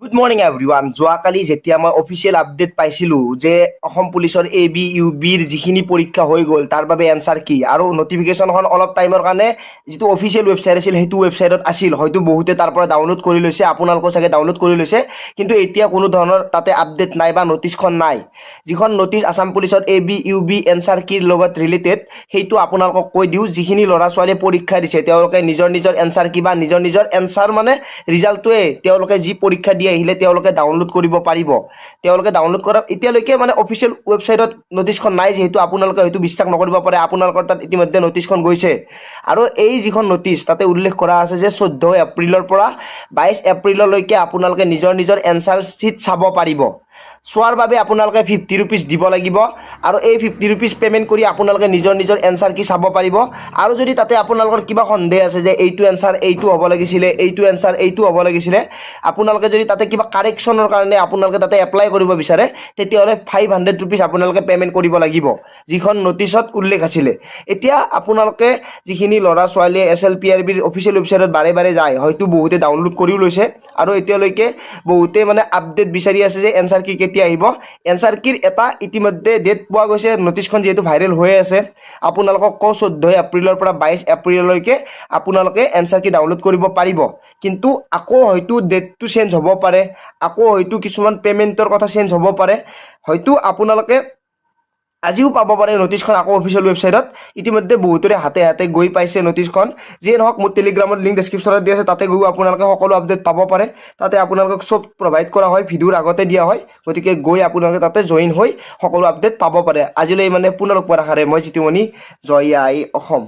Good morning everyone. যোৱাকালি যেতিয়া মই অফিচিয়েল আপডেট পাইছিলোঁ যে অসম পুলিচৰ ABUBৰ যিখিনি পৰীক্ষা হৈ গ'ল তাৰ বাবে এনচাৰ কি আৰু নটিফিকেশ্যনখন অলপ টাইমৰ কাৰণে যিটো অফিচিয়েল ৱেবছাইট আছিল সেইটো ৱেবছাইটত আছিল, হয়তো বহুতে তাৰ পৰা ডাউনলোড কৰি লৈছে, আপোনালোকেও চাগে ডাউনলোড কৰি লৈছে, কিন্তু এতিয়া কোনো ধৰণৰ তাতে আপডেট নাই বা নটিচখন নাই। যিখন নটিচ আছাম পুলিচৰ ABUB এনচাৰ কিৰ লগত ৰিলেটেড সেইটো আপোনালোকক কৈ দিওঁ। যিখিনি ল'ৰা ছোৱালীয়ে পৰীক্ষা দিছে তেওঁলোকে নিজৰ নিজৰ এনচাৰ কি বা নিজৰ নিজৰ এনচাৰ মানে ৰিজাল্টটোৱে তেওঁলোকে যি পৰীক্ষা দি আহিলে তেওঁলোকে ডাউনলোড কৰিব পাৰিব। তেওঁলোকে ডাউনলোড কৰাৰ এতিয়ালৈকে মানে অফিচিয়েল ৱেবছাইটত নটিচখন নাই, যিহেতু আপোনালোকে হয়তো বিশ্বাস নকৰিব পাৰে, আপোনালোকৰ তাত ইতিমধ্যে নটিচখন গৈছে। আৰু এই যিখন নটিচ তাতে উল্লেখ কৰা আছে যে 14 এপ্ৰিলৰ পৰা 22 এপ্ৰিললৈকে আপোনালোকে নিজৰ নিজৰ এনচাৰ শ্বীট চাব পাৰিব। চোৱাৰ বাবে আপোনালোকে 50 rupees দিব লাগিব আৰু এই 50 rupees পে'মেণ্ট কৰি আপোনালোকে নিজৰ নিজৰ এনচাৰ কি চাব পাৰিব। আৰু যদি তাতে আপোনালোকৰ কিবা সন্দেহ আছে যে এইটো এনচাৰ এইটো হ'ব লাগিছিলে, এইটো এনচাৰ এইটো হ'ব লাগিছিলে, আপোনালোকে যদি তাতে কিবা কাৰেকশ্যনৰ কাৰণে আপোনালোকে তাতে এপ্লাই কৰিব বিচাৰে তেতিয়াহ'লে 500 rupees আপোনালোকে পে'মেণ্ট কৰিব লাগিব, যিখন নটিচত উল্লেখ আছিলে। এতিয়া আপোনালোকে যিখিনি ল'ৰা ছোৱালীয়ে SLPRBৰ অফিচিয়েল ৱেবছাইটত বাৰে বাৰে যায়, হয়তো বহুতে ডাউনলোড কৰিও লৈছে আৰু এতিয়ালৈকে বহুতে মানে আপডেট বিচাৰি আছে যে এনচাৰ কি কেতিয়া আহিব। এনচাৰ কিৰ এটা ইতিমধ্যে ডেট পোৱা গৈছে, নটিচখন যিহেতু ভাইৰেল হৈ আছে। আপোনালোকক কওঁ 14 এপ্ৰিলৰ পৰা 22 এপ্ৰিললৈকে আপোনালোকে এনচাৰ কি ডাউনলোড কৰিব পাৰিব, কিন্তু আকৌ হয়তো ডেটটো চেঞ্জ হ'ব পাৰে, আকৌ হয়তো কিছুমান পে'মেণ্টৰ কথা চেঞ্জ হ'ব পাৰে, হয়তো আপোনালোকে আজিও পাব পাৰে নটিচখন আকৌ অফিচিয়েল ৱেবছাইটত। ইতিমধ্যে বহুতৰে হাতে হাতে গৈ পাইছে নটিচখন। যিয়ে নহওক মোৰ টেলিগ্ৰামৰ লিংক ডেছক্ৰিপশ্যনত দিয়া আছে, তাতে গৈ আপোনালোকে সকলো আপডেট পাব পাৰে। তাতে আপোনালোকক চব প্ৰভাইড কৰা হয়, ভিডিঅ'ৰ আগতে দিয়া হয়, গতিকে গৈ আপোনালোকে তাতে জইন হৈ সকলো আপডেট পাব পাৰে। আজিলৈ মানে পুনৰ লগ পোৱাৰ আশাৰে মই জিতুমণি, জয় আই অসম।